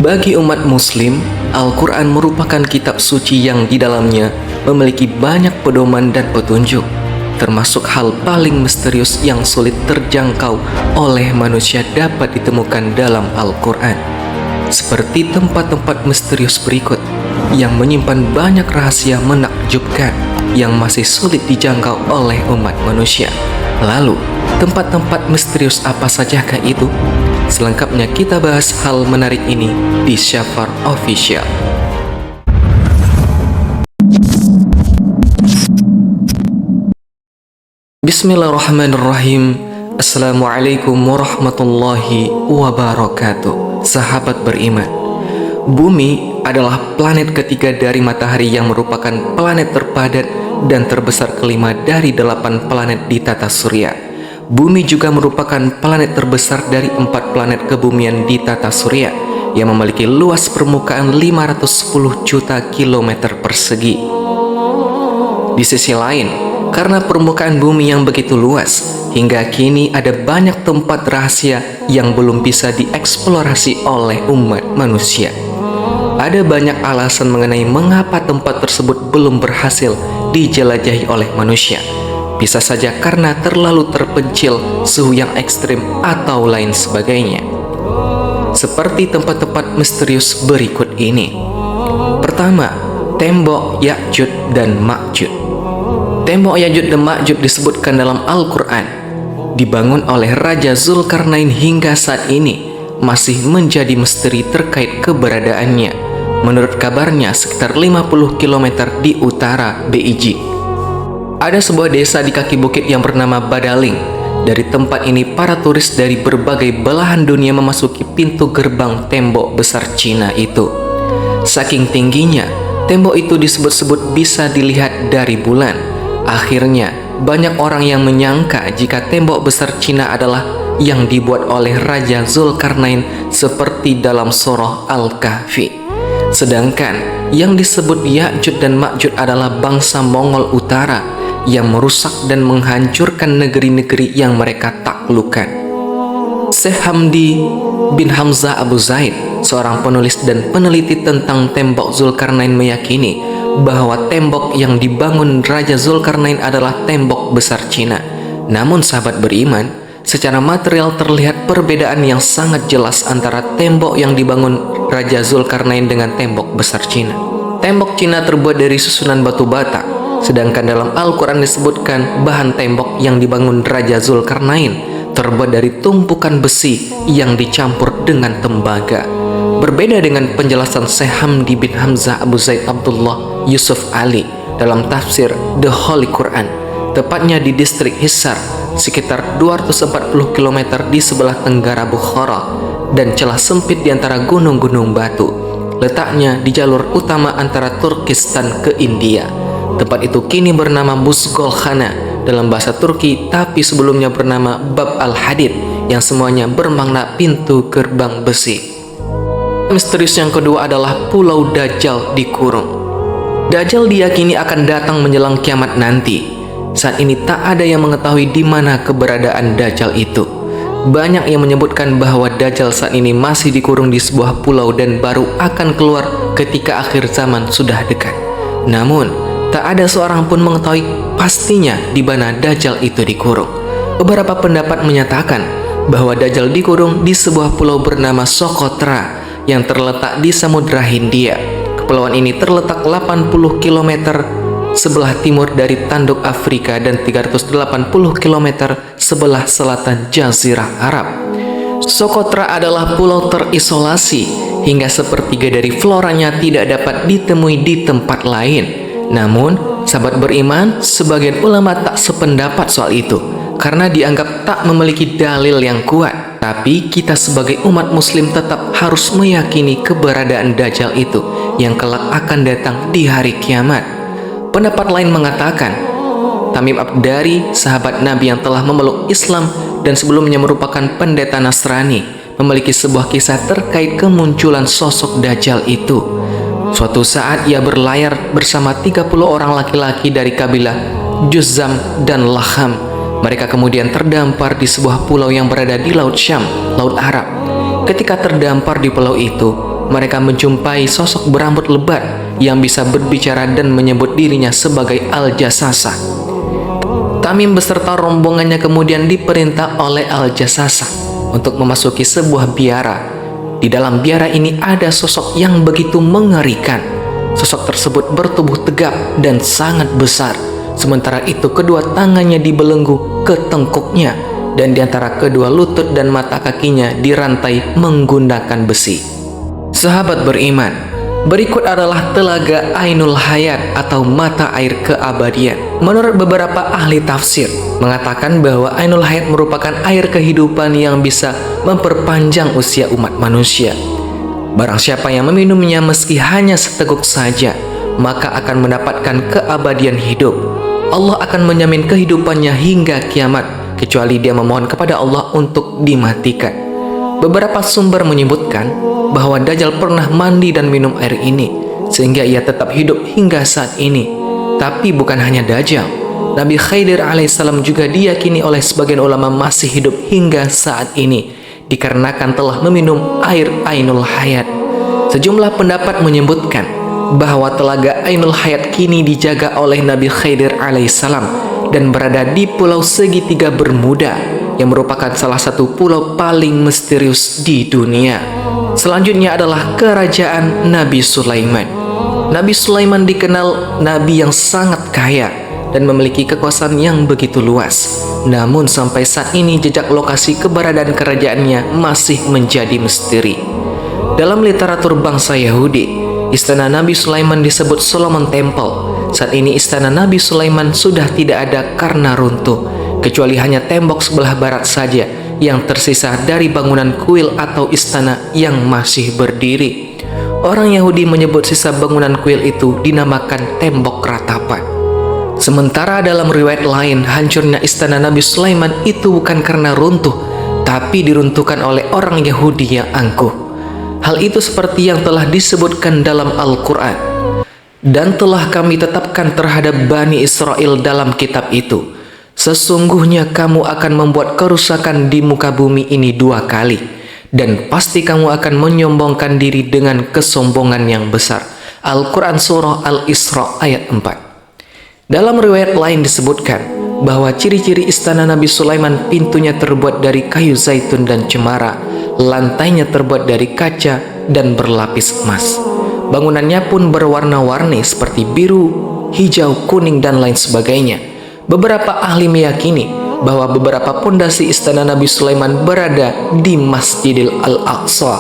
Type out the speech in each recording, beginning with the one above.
Bagi umat muslim, Al-Quran merupakan kitab suci yang di dalamnya memiliki banyak pedoman dan petunjuk, termasuk hal paling misterius yang sulit terjangkau oleh manusia dapat ditemukan dalam Al-Quran. Seperti tempat-tempat misterius berikut yang menyimpan banyak rahasia menakjubkan yang masih sulit dijangkau oleh umat manusia. Lalu, tempat-tempat misterius apa sajakah itu? Selengkapnya kita bahas hal menarik ini di Syafar Official. Bismillahirrahmanirrahim. Assalamualaikum warahmatullahi wabarakatuh. Sahabat beriman, Bumi adalah planet ketiga dari matahari yang merupakan planet terpadat dan terbesar kelima dari 8 planet di tata surya. Bumi juga merupakan planet terbesar dari 4 planet kebumian di tata surya yang memiliki luas permukaan 510 juta kilometer persegi. Di sisi lain, karena permukaan bumi yang begitu luas, hingga kini ada banyak tempat rahasia yang belum bisa dieksplorasi oleh umat manusia. Ada banyak alasan mengenai mengapa tempat tersebut belum berhasil dijelajahi oleh manusia. Bisa saja karena terlalu terpencil, suhu yang ekstrim, atau lain sebagainya. Seperti tempat-tempat misterius berikut ini. Pertama, tembok Ya'juj dan Ma'juj. Tembok Ya'juj dan Ma'juj disebutkan dalam Al-Quran dibangun oleh Raja Zulkarnain hingga saat ini masih menjadi misteri terkait keberadaannya. Menurut kabarnya sekitar 50 km di utara Beijing ada sebuah desa di kaki bukit yang bernama Badaling. Dari tempat ini para turis dari berbagai belahan dunia memasuki pintu gerbang tembok besar Cina itu. Saking tingginya, tembok itu disebut-sebut bisa dilihat dari bulan. Akhirnya, banyak orang yang menyangka jika tembok besar Cina adalah yang dibuat oleh Raja Zulkarnain seperti dalam surah Al-Kahfi. Sedangkan yang disebut Ya'juj dan Ma'juj adalah bangsa Mongol Utara yang merusak dan menghancurkan negeri-negeri yang mereka taklukkan. Syekh Hamdi bin Hamzah Abu Zaid, seorang penulis dan peneliti tentang tembok Zulkarnain, meyakini bahwa tembok yang dibangun Raja Zulkarnain adalah tembok besar Cina. Namun sahabat beriman, secara material terlihat perbedaan yang sangat jelas antara tembok yang dibangun Raja Zulkarnain dengan tembok besar Cina. Tembok Cina terbuat dari susunan batu bata, sedangkan dalam Al-Quran disebutkan bahan tembok yang dibangun Raja Zulkarnain terbuat dari tumpukan besi yang dicampur dengan tembaga. Berbeda dengan penjelasan Syekh Hamdi bin Hamzah Abu Zaid Abdullah Yusuf Ali dalam tafsir The Holy Quran, tepatnya di distrik Hisar, sekitar 240 km di sebelah tenggara Bukhara dan celah sempit di antara gunung-gunung batu. Letaknya di jalur utama antara Turkistan ke India. Tempat itu kini bernama Buzgolkhana dalam bahasa Turki, tapi sebelumnya bernama Bab al-Hadid yang semuanya bermakna pintu gerbang besi. Misterius yang kedua adalah Pulau Dajjal dikurung. Dajjal diyakini akan datang menjelang kiamat nanti. Saat ini tak ada yang mengetahui di mana keberadaan Dajjal itu. Banyak yang menyebutkan bahwa Dajjal saat ini masih dikurung di sebuah pulau dan baru akan keluar ketika akhir zaman sudah dekat. Namun, tak ada seorang pun mengetahui pastinya di mana Dajjal itu dikurung. Beberapa pendapat menyatakan bahwa Dajjal dikurung di sebuah pulau bernama Socotra yang terletak di Samudra Hindia. Kepulauan ini terletak 80 km sebelah timur dari tanduk Afrika dan 380 km sebelah selatan Jazirah Arab. Socotra adalah pulau terisolasi hingga sepertiga dari floranya tidak dapat ditemui di tempat lain. Namun, sahabat beriman, sebagian ulama tak sependapat soal itu karena dianggap tak memiliki dalil yang kuat. Tapi kita sebagai umat muslim tetap harus meyakini keberadaan Dajjal itu yang kelak akan datang di hari kiamat. Pendapat lain mengatakan, Tamim Ad-Dari, sahabat Nabi yang telah memeluk Islam dan sebelumnya merupakan pendeta Nasrani, memiliki sebuah kisah terkait kemunculan sosok Dajjal itu. Suatu saat ia berlayar bersama 30 orang laki-laki dari kabilah Juzam dan Laham. Mereka kemudian terdampar di sebuah pulau yang berada di Laut Syam, Laut Arab. Ketika terdampar di pulau itu, mereka menjumpai sosok berambut lebat yang bisa berbicara dan menyebut dirinya sebagai Al-Jassasa. Tamim beserta rombongannya kemudian diperintah oleh Al-Jassasa untuk memasuki sebuah biara. Di dalam biara ini ada sosok yang begitu mengerikan. Sosok tersebut bertubuh tegap dan sangat besar. Sementara itu kedua tangannya dibelenggu ke tengkuknya dan di antara kedua lutut dan mata kakinya dirantai menggunakan besi. Sahabat beriman, berikut adalah telaga Ainul Hayat atau mata air keabadian. Menurut beberapa ahli tafsir, mengatakan bahwa Ainul Hayat merupakan air kehidupan yang bisa memperpanjang usia umat manusia. Barang siapa yang meminumnya meski hanya seteguk saja, maka akan mendapatkan keabadian hidup. Allah akan menjamin kehidupannya hingga kiamat, kecuali dia memohon kepada Allah untuk dimatikan. Beberapa sumber menyebutkan bahwa Dajjal pernah mandi dan minum air ini, sehingga ia tetap hidup hingga saat ini. Tapi bukan hanya Dajjal, Nabi Khidir alaihissalam juga diyakini oleh sebagian ulama masih hidup hingga saat ini, dikarenakan telah meminum air Ainul Hayat. Sejumlah pendapat menyebutkan bahwa telaga Ainul Hayat kini dijaga oleh Nabi Khidir alaihissalam dan berada di Pulau Segitiga Bermuda, yang merupakan salah satu pulau paling misterius di dunia. Selanjutnya adalah kerajaan Nabi Sulaiman. Nabi Sulaiman dikenal nabi yang sangat kaya dan memiliki kekuasaan yang begitu luas. Namun sampai saat ini jejak lokasi keberadaan kerajaannya masih menjadi misteri. Dalam literatur bangsa Yahudi, istana Nabi Sulaiman disebut Solomon Temple. Saat ini istana Nabi Sulaiman sudah tidak ada karena runtuh, kecuali hanya tembok sebelah barat saja yang tersisa dari bangunan kuil atau istana yang masih berdiri. Orang Yahudi menyebut sisa bangunan kuil itu dinamakan tembok ratapan. Sementara dalam riwayat lain, hancurnya istana Nabi Sulaiman itu bukan karena runtuh, tapi diruntuhkan oleh orang Yahudi yang angkuh. Hal itu seperti yang telah disebutkan dalam Al-Quran. Dan telah kami tetapkan terhadap Bani Israel dalam kitab itu, sesungguhnya kamu akan membuat kerusakan di muka bumi ini 2 kali, dan pasti kamu akan menyombongkan diri dengan kesombongan yang besar. Al-Quran Surah Al-Isra ayat 4. Dalam riwayat lain disebutkan bahwa ciri-ciri istana Nabi Sulaiman, pintunya terbuat dari kayu zaitun dan cemara, lantainya terbuat dari kaca dan berlapis emas. Bangunannya pun berwarna-warni seperti biru, hijau, kuning, dan lain sebagainya. Beberapa ahli meyakini bahwa beberapa pondasi istana Nabi Sulaiman berada di Masjidil Al-Aqsa.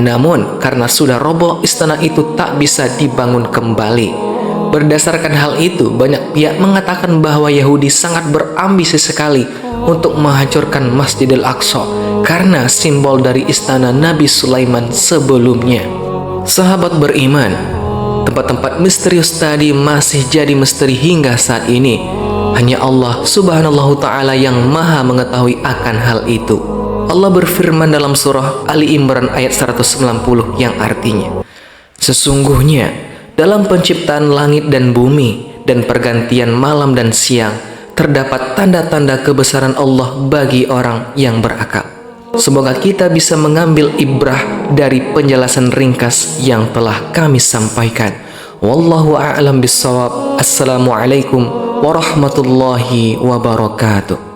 Namun karena sudah roboh, istana itu tak bisa dibangun kembali. Berdasarkan hal itu, banyak pihak mengatakan bahwa Yahudi sangat berambisi sekali untuk menghancurkan Masjidil Aqsa karena simbol dari istana Nabi Sulaiman sebelumnya. Sahabat beriman, tempat-tempat misterius tadi masih jadi misteri hingga saat ini. Hanya Allah subhanahu ta'ala yang maha mengetahui akan hal itu. Allah berfirman dalam surah Ali Imran ayat 190 yang artinya, sesungguhnya dalam penciptaan langit dan bumi dan pergantian malam dan siang terdapat tanda-tanda kebesaran Allah bagi orang yang berakal. Semoga kita bisa mengambil ibrah dari penjelasan ringkas yang telah kami sampaikan. Wallahu a'lam bissawab. Assalamualaikum warahmatullahi wabarakatuh.